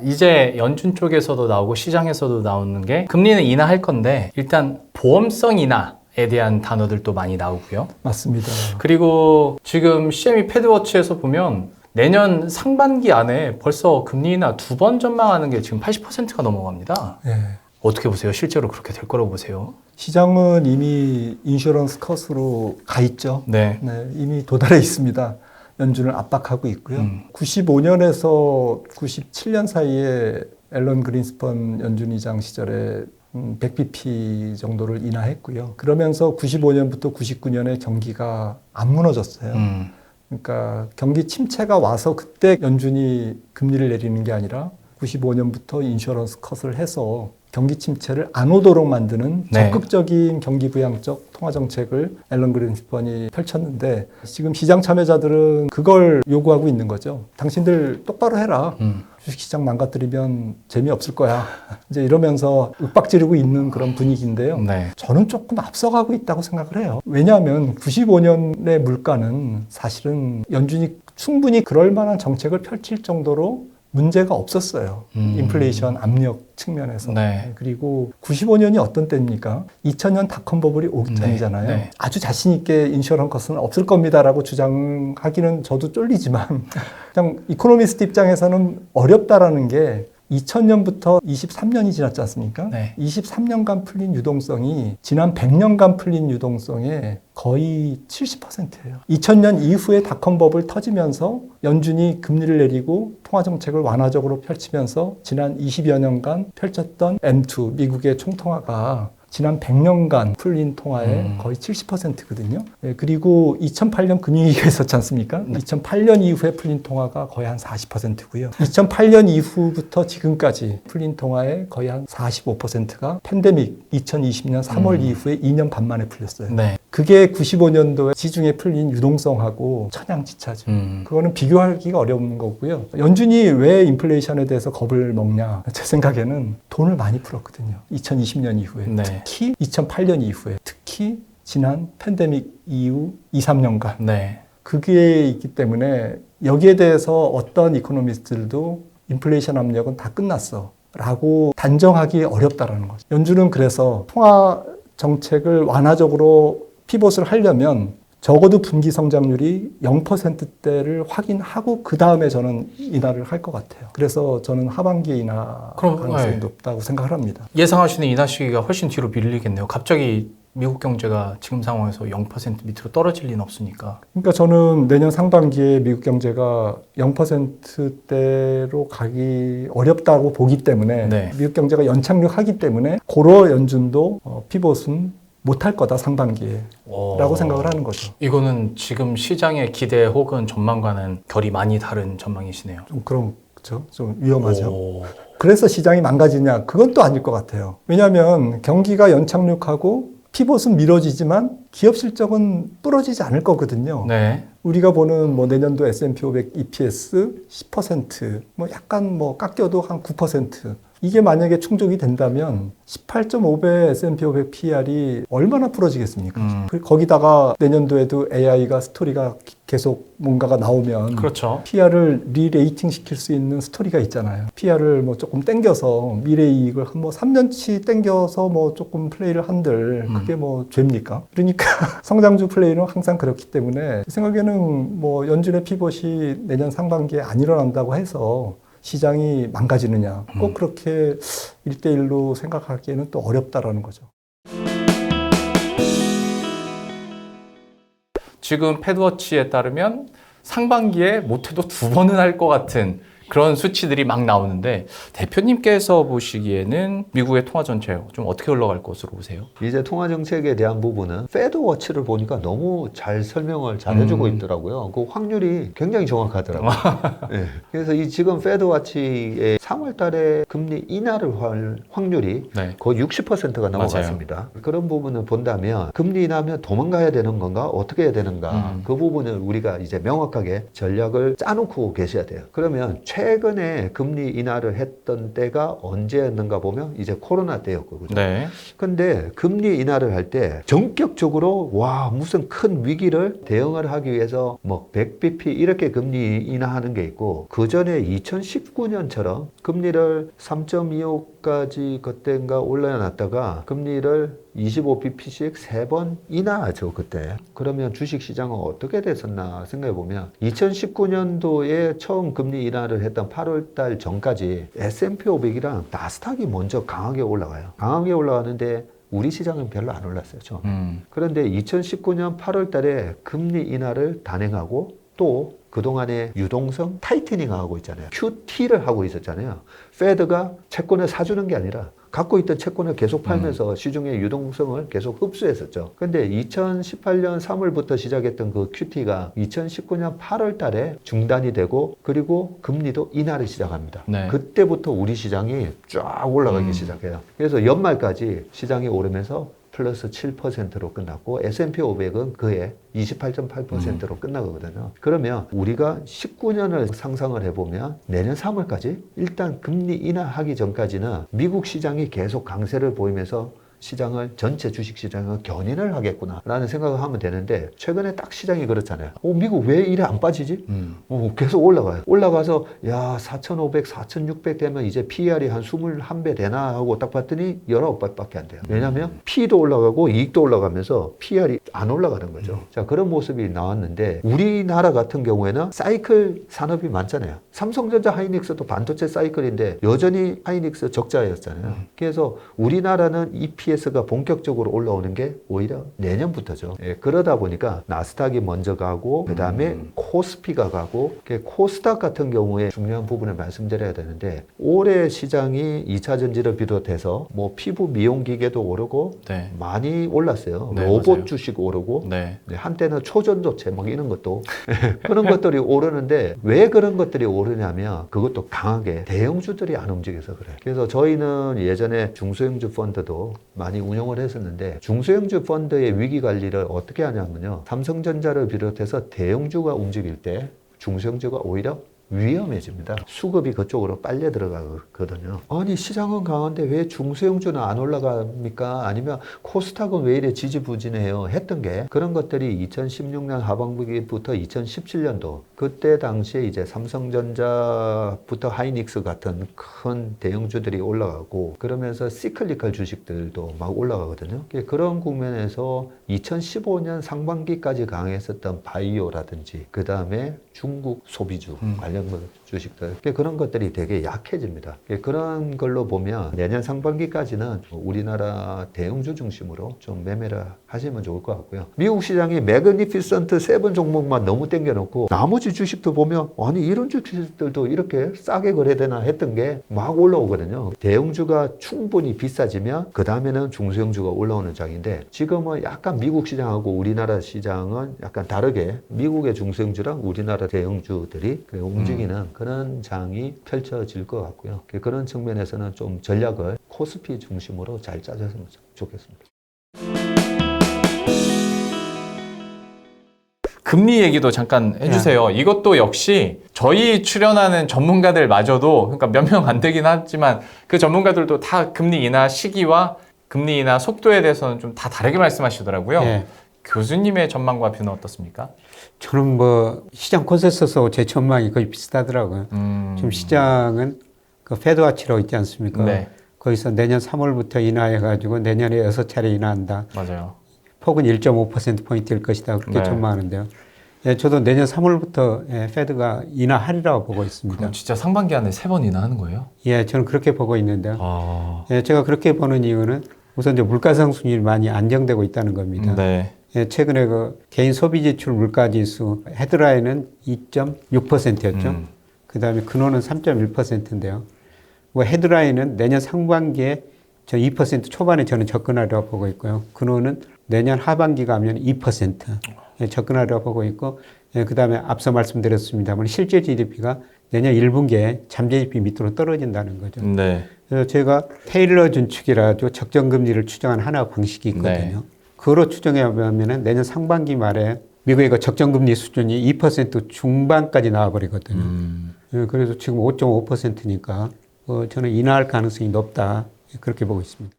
이제 연준 쪽에서도 나오고 시장에서도 나오는 게 금리는 인하할 건데 일단 보험성 인하에 대한 단어들도 많이 나오고요. 맞습니다. 그리고 지금 CME 패드워치에서 보면 내년 상반기 안에 벌써 금리 인하 2번 전망하는 게 지금 80%가 넘어갑니다. 예. 어떻게 보세요? 실제로 그렇게 될 거라고 보세요? 시장은 이미 인슈런스 컷으로 가 있죠. 네. 네, 이미 도달해 있습니다. 연준을 압박하고 있고요. 95년에서 97년 사이에 앨런 그린스펀 연준의장 시절에 100bp 정도를 인하했고요. 그러면서 95년부터 99년에 경기가 안 무너졌어요. 그러니까 경기 침체가 와서 그때 연준이 금리를 내리는 게 아니라 95년부터 인슈런스 컷을 해서 경기 침체를 안 오도록 만드는 네. 적극적인 경기 부양적 통화 정책을 앨런 그린스펀이 펼쳤는데 지금 시장 참여자들은 그걸 요구하고 있는 거죠. 당신들 똑바로 해라. 주식시장 망가뜨리면 재미없을 거야. 이제 이러면서 윽박지르고 있는 그런 분위기인데요. 네. 저는 조금 앞서가고 있다고 생각을 해요. 왜냐하면 95년의 물가는 사실은 연준이 충분히 그럴 만한 정책을 펼칠 정도로 문제가 없었어요. 인플레이션 압력 측면에서. 네. 그리고 95년이 어떤 때입니까? 2000년 닷컴 버블이 오기 전이잖아요. 네. 아주 자신 있게 인슈런 컷은 없을 겁니다라고 주장하기는 저도 쫄리지만 그냥 이코노미스트 입장에서는 어렵다라는 게 2000년부터 23년이 지났지 않습니까? 네. 23년간 풀린 유동성이 지난 100년간 풀린 유동성의 거의 70%예요. 2000년 이후에 닷컴 버블 터지면서 연준이 금리를 내리고 통화정책을 완화적으로 펼치면서 지난 20여 년간 펼쳤던 M2, 미국의 총통화가 지난 100년간 풀린 통화의 거의 70%거든요. 예, 그리고 2008년 금융위기가 있었지 않습니까? 2008년 이후에 풀린 통화가 거의 한 40%고요. 2008년 이후부터 지금까지 풀린 통화의 거의 한 45%가 팬데믹 2020년 3월 이후에 2년 반 만에 풀렸어요. 네. 그게 95년도에 시중에 풀린 유동성하고 천양지차죠. 그거는 비교하기가 어려운 거고요. 연준이 왜 인플레이션에 대해서 겁을 먹냐? 제 생각에는 돈을 많이 풀었거든요. 2020년 이후에. 네. 특히 2008년 이후에. 특히 지난 팬데믹 이후 2, 3년간. 네. 그게 있기 때문에 여기에 대해서 어떤 이코노미스트들도 인플레이션 압력은 다 끝났어 라고 단정하기 어렵다라는 거죠. 연준은 그래서 통화 정책을 완화적으로 피봇을 하려면 적어도 분기 성장률이 0%대를 확인하고 그 다음에 저는 인하를 할 것 같아요. 그래서 저는 하반기에 인하 가능성이 높다고 생각을 합니다. 예상하시는 인하 시기가 훨씬 뒤로 밀리겠네요. 갑자기 미국 경제가 지금 상황에서 0% 밑으로 떨어질 리는 없으니까. 그러니까 저는 내년 상반기에 미국 경제가 0%대로 가기 어렵다고 보기 때문에 네. 미국 경제가 연착륙하기 때문에 고로 연준도 피봇은 못할 거다 상반기에 라고 생각을 하는 거죠. 이거는 지금 시장의 기대 혹은 전망과는 결이 많이 다른 전망이시네요. 좀 그런 그렇죠? 좀 위험하죠. 그래서 시장이 망가지냐? 그건 또 아닐 것 같아요. 왜냐하면 경기가 연착륙하고 피봇은 미뤄지지만 기업 실적은 부러지지 않을 거거든요. 네. 우리가 보는 뭐 내년도 S&P 500 EPS 10%, 뭐 약간 뭐 깎여도 한 9%. 이게 만약에 충족이 된다면 18.5배 S&P 500 PR이 얼마나 부러지겠습니까? 거기다가 내년도에도 AI가 스토리가 계속 뭔가가 나오면 그렇죠. PR을 리레이팅 시킬 수 있는 스토리가 있잖아요. PR을 뭐 조금 땡겨서 미래 이익을 뭐 3년치 땡겨서 뭐 조금 플레이를 한들 그게 뭐 죄입니까? 그러니까 성장주 플레이는 항상 그렇기 때문에 제 생각에는 뭐 연준의 피봇이 내년 상반기에 안 일어난다고 해서 시장이 망가지느냐. 꼭 그렇게 1대1로 생각하기에는 또 어렵다라는 거죠. 지금 패드워치에 따르면 상반기에 못해도 2번은 할 것 같은 그런 수치들이 막 나오는데 대표님께서 보시기에는 미국의 통화 정책 좀 어떻게 흘러갈 것으로 보세요? 이제 통화 정책에 대한 부분은 패드워치를 보니까 너무 잘 설명을 잘 해주고 있더라고요. 그 확률이 굉장히 정확하더라고요. 네. 그래서 이 지금 패드워치의 3월 달에 금리 인하를 할 확률이 네. 거의 60%가 넘어갔습니다. 맞아요. 그런 부분을 본다면 금리 인하하면 도망가야 되는 건가 어떻게 해야 되는가 그 부분을 우리가 이제 명확하게 전략을 짜놓고 계셔야 돼요. 그러면 최근에 금리 인하를 했던 때가 언제였는가 보면 이제 코로나 때였거든요. 네. 근데 금리 인하를 할 때 전격적으로 와 무슨 큰 위기를 대응을 하기 위해서 뭐 100bp 이렇게 금리 인하하는 게 있고 그 전에 2019년처럼 금리를 3.25까지 그때인가 올려놨다가 금리를 25bp씩 3번 인하하죠 그때. 그러면 주식시장은 어떻게 됐었나 생각해 보면 2019년도에 처음 금리 인하를 했던 8월달 전까지 S&P 500이랑 나스닥이 먼저 강하게 올라가요. 강하게 올라가는데 우리 시장은 별로 안 올랐어요. 처음에. 그런데 2019년 8월 달에 금리 인하를 단행하고 또 그동안에 유동성 타이트닝 하고 있잖아요. QT를 하고 있었잖아요. 페드가 채권을 사주는 게 아니라 갖고 있던 채권을 계속 팔면서 시중의 유동성을 계속 흡수했었죠. 근데 2018년 3월부터 시작했던 그 QT가 2019년 8월 달에 중단이 되고 그리고 금리도 인하를 시작합니다. 네. 그때부터 우리 시장이 쫙 올라가기 시작해요. 그래서 연말까지 시장이 오르면서 플러스 7%로 끝났고 S&P 500은 그해 28.8%로 끝나거든요. 그러면 우리가 19년을 상상을 해보면 내년 3월까지 일단 금리 인하하기 전까지는 미국 시장이 계속 강세를 보이면서 시장을 전체 주식시장을 견인을 하겠구나라는 생각을 하면 되는데 최근에 딱 시장이 그렇잖아요. 미국 왜 이래 안 빠지지? 계속 올라가요. 올라가서 야 4,500, 4,600 되면 이제 PER이 한 21배 되나 하고 딱 봤더니 19배밖에 안 돼요. 왜냐하면 P도 올라가고 이익도 올라가면서 PER이 안 올라가는 거죠. 자 그런 모습이 나왔는데 우리나라 같은 경우에는 사이클 산업이 많잖아요. 삼성전자 하이닉스도 반도체 사이클인데 여전히 하이닉스 적자였잖아요. 그래서 우리나라는 EPS가 본격적으로 올라오는 게 오히려 내년부터죠. 예, 그러다 보니까 나스닥이 먼저 가고 그 다음에 코스피가 가고 코스닥 같은 경우에 중요한 부분을 말씀드려야 되는데 올해 시장이 2차 전지를 비롯해서 뭐 피부 미용 기계도 오르고 네. 많이 올랐어요. 네, 로봇 맞아요. 주식 오르고 네. 네, 한때는 초전도체 막 이런 것도 그런 것들이 오르는데 왜 그런 것들이 오르냐면 그것도 강하게 대형주들이 안 움직여서 그래요. 그래서 저희는 예전에 중소형주 펀드도 많이 운영을 했었는데 중소형주 펀드의 위기 관리를 어떻게 하냐면요. 삼성전자를 비롯해서 대형주가 움직일 때 중소형주가 오히려 위험해집니다. 수급이 그쪽으로 빨려 들어가거든요. 아니 시장은 강한데 왜 중소형주는 안 올라갑니까? 아니면 코스닥은 왜 이래 지지부진해요? 했던 게 그런 것들이 2016년 하반기부터 2017년도 그때 당시에 이제 삼성전자부터 하이닉스 같은 큰 대형주들이 올라가고 그러면서 시클리컬 주식들도 막 올라가거든요. 그런 국면에서 2015년 상반기까지 강했었던 바이오라든지 그 다음에 중국 소비주 관련 주식들 그런 것들이 되게 약해집니다. 그런 걸로 보면 내년 상반기까지는 우리나라 대형주 중심으로 좀 매매를 하시면 좋을 것 같고요. 미국 시장이 매그니피센트 7 종목만 너무 땡겨놓고 나머지 주식도 보면 아니 이런 주식들도 이렇게 싸게 거래되나 했던 게 막 올라오거든요. 대형주가 충분히 비싸지면 그 다음에는 중소형주가 올라오는 장인데 지금은 약간 미국 시장하고 우리나라 시장은 약간 다르게 미국의 중소형주랑 우리나라 대형주들이 움직이는 그런 장이 펼쳐질 것 같고요. 그런 측면에서는 좀 전략을 코스피 중심으로 잘 짜줬으면 좋겠습니다. 금리 얘기도 잠깐 해주세요. 이것도 역시 저희 출연하는 전문가들마저도 그러니까 몇 명 안 되긴 하지만 그 전문가들도 다 금리 인하 시기와 금리 인하 속도에 대해서는 좀 다 다르게 말씀하시더라고요. 예. 교수님의 전망과 뷰는 어떻습니까? 저는 뭐 시장 콘센서스하고 제 전망이 거의 비슷하더라고요. 지금 시장은 그 페드와치라고 있지 않습니까? 네. 거기서 내년 3월부터 인하해가지고 내년에 6차례 인하한다. 맞아요. 폭은 1.5%포인트일 것이다. 그렇게 네. 전망하는데요. 예, 저도 내년 3월부터 페드가 인하하리라고 보고 있습니다. 그럼 진짜 상반기 안에 3번 인하하는 거예요? 예, 저는 그렇게 보고 있는데요. 아. 예, 제가 그렇게 보는 이유는 우선 이제 물가 상승률이 많이 안정되고 있다는 겁니다. 네. 예, 최근에 그 개인 소비 지출 물가 지수 헤드라인은 2.6%였죠. 그 다음에 근원은 3.1%인데요. 뭐 헤드라인은 내년 상반기에 저 2% 초반에 저는 접근하리라고 보고 있고요. 근원은 내년 하반기 가면 2% 예, 접근하리라고 보고 있고, 예, 그 다음에 앞서 말씀드렸습니다만 실제 GDP가 내년 1분기에 잠재 GDP 밑으로 떨어진다는 거죠. 네. 그래서 제가 테일러 준축이라고 적정금리를 추정한 하나 방식이 있거든요. 네. 그로 추정해 보면 내년 상반기 말에 미국의 그 적정금리 수준이 2% 중반까지 나와버리거든요. 그래서 지금 5.5%니까 저는 인하할 가능성이 높다 그렇게 보고 있습니다.